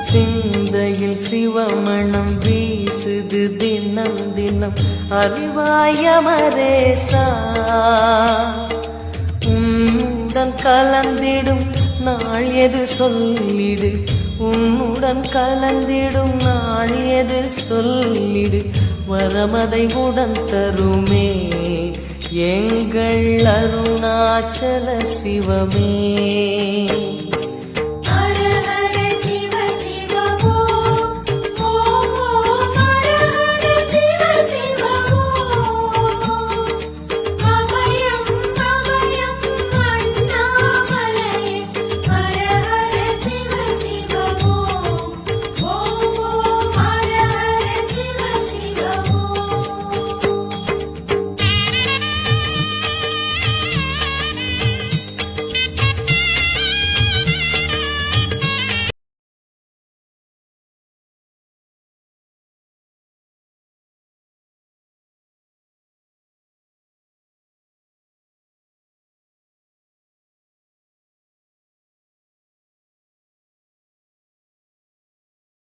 சிந்தையில் சிவமணம் வீசுது தினம் தினம் அறிவாயமரேசா உன்னுடன் கலந்திடும் நாள் எது சொல்லிடு உன்னுடன் கலந்திடும் நாள் எது சொல்லிடு வரமதை உடன் தருமே எங்கள் அருணாச்சல சிவமே.